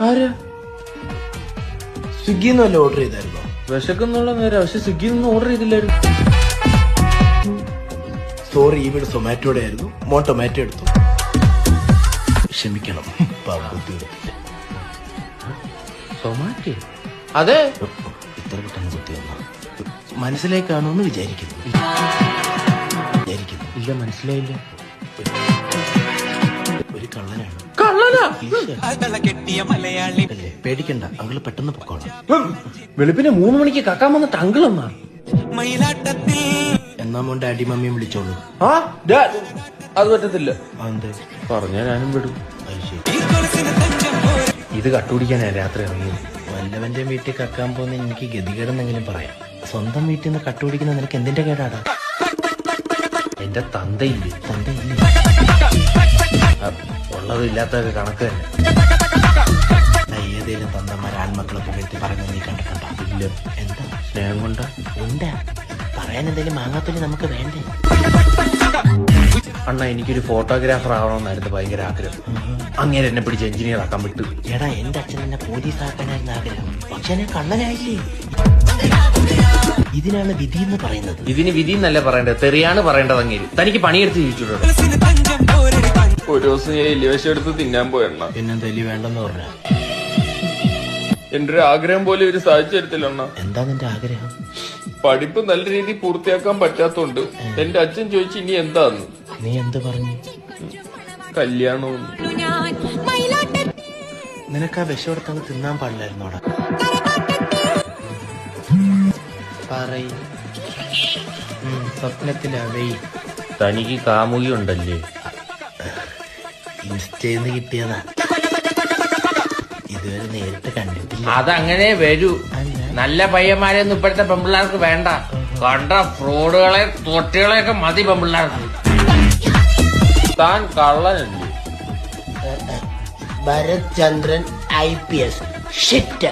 ആരാ? സ്വിഗ്ഗിന്ന് വല്ല ഓർഡർ ചെയ്തായിരുന്നോ? വിശക്കുന്നുള്ള നേരം, പക്ഷെ സ്വിഗ്ഗിയിൽ നിന്ന് ഓർഡർ ചെയ്തില്ലായിരുന്നു. സോറി, ഈ വീട് സൊമാറ്റോയുടെ ആയിരുന്നു. മോൻ ടൊമാറ്റോ എടുത്തു. ക്ഷമിക്കണം. സൊമാറ്റോ? അതെ. ഇത്ര പെട്ടെന്ന് കുത്തി വന്ന മനസ്സിലേക്ക് കാണുമെന്ന് വിചാരിക്കുന്നു. ഇല്ല, മനസ്സിലായില്ല. ഒരു കള്ളനാണ്. കള്ളനാ? അല്ലേ, പേടിക്കണ്ട, അങ്കിള് പെട്ടെന്ന് പൊക്കോളാം. വെളുപ്പിനെ 3 മണിക്ക് കക്കാൻ വന്ന തങ്കിളെന്നാ. എന്നാ മോൻ ഡാഡി മമ്മിയും വിളിച്ചോളൂ. ആ ഡാഡ്, അത് പറ്റത്തില്ല. അതെന്തേ? പറഞ്ഞാ ഞാനും വിടും. അത് ശരി. ഇത് കട്ടുപിടിക്കാനാ രാത്രി ഇറങ്ങിയത്. വല്ലവന്റെ വീട്ടിൽ കക്കാൻ പോകുന്ന എനിക്ക് ഗതികേടെന്നെങ്കിലും പറയാം. സ്വന്തം വീട്ടിൽ നിന്ന് കട്ടുപിടിക്കുന്ന നിനക്ക് എന്തിന്റെ കേടാടാ? എന്റെ തന്തയില്ലേ? തന്തയില്ലേ? ഉള്ളതും ഇല്ലാത്തൊക്കെ കണക്ക് തന്നെ. ഏതേലും തന്തമാർ ആൺമക്കളെ പുകഴ്ത്തി പറയുന്നത് നീ കണ്ടിട്ടുണ്ടോ? ഇല്ല. എന്താ? സ്നേഹം കൊണ്ടാ? ഉണ്ടാ. പറയാൻ എന്തേലും മാങ്ങാത്തൊലി നമുക്ക് വേണ്ടേ? അണ്ണ, എനിക്കൊരു ഫോട്ടോഗ്രാഫർ ആവണമെന്നായിരുന്നു ഭയങ്കര ആഗ്രഹം. അങ്ങനെ എന്നെ പിടിച്ച് എഞ്ചിനീയർ ആക്കാൻ വിട്ടു. എടാ, എന്റെ അച്ഛൻ എന്നെ പോലീസ് ആക്കാനായിരുന്നു ആഗ്രഹം. പക്ഷെ ഞാൻ കള്ളനായില്ലേ. ഇതിനാണ് വിധി എന്ന് പറയുന്നത്. ഇതിന് വിധി എന്നല്ല പറയേണ്ടത്, തെറിയാണ് പറയേണ്ടത്. അങ്ങനെ തനിക്ക് പണിയെടുത്ത് ജീവിച്ചിട്ടുണ്ടോ? ഒരു ദിവസം ഞാൻ എലിവശം എടുത്ത് തിന്നാൻ പോയെണ്ണ. പിന്നെ തെലി വേണ്ടെന്ന് പറഞ്ഞ എന്റെ ഒരു ആഗ്രഹം പോലെ ഇവര് സാധിച്ചു തരത്തില്ല അണ്ണ. എന്താ നിന്റെ ആഗ്രഹം? പഠിപ്പ് നല്ല രീതിയിൽ പൂർത്തിയാക്കാൻ പറ്റാത്തോണ്ട് എന്റെ അച്ഛൻ ചോദിച്ചു ഇനി എന്താന്ന്. നീ എന്ത് പറഞ്ഞു? കല്യാണം. നിനക്ക് ആ വിഷം എടുത്തങ്ങ് തിന്നാൻ പാടില്ലായിരുന്നോടാ? പറയ്. സ്വപ്നത്തിലാവേ. തനിക്ക് കാമുകി ഉണ്ടല്ലേ? ഇൻസ്റ്റേന്ന് കിട്ടിയതാ. ഇതുവരെ നേരിട്ട് കണ്ടിട്ടില്ല. അതങ്ങനെ വരൂ. നല്ല പയ്യന്മാരെയൊന്നും ഇപ്പോഴത്തെ പെമ്പിള്ളേർക്ക് വേണ്ട. കണ്ട ഫ്രോഡുകളെ തൊട്ടികളെയൊക്കെ മതി പെമ്പിള്ളേർക്ക്. താൻ കള്ളനല്ലേ? ഭരത് ചന്ദ്രൻ IPS. ഷിറ്റ്.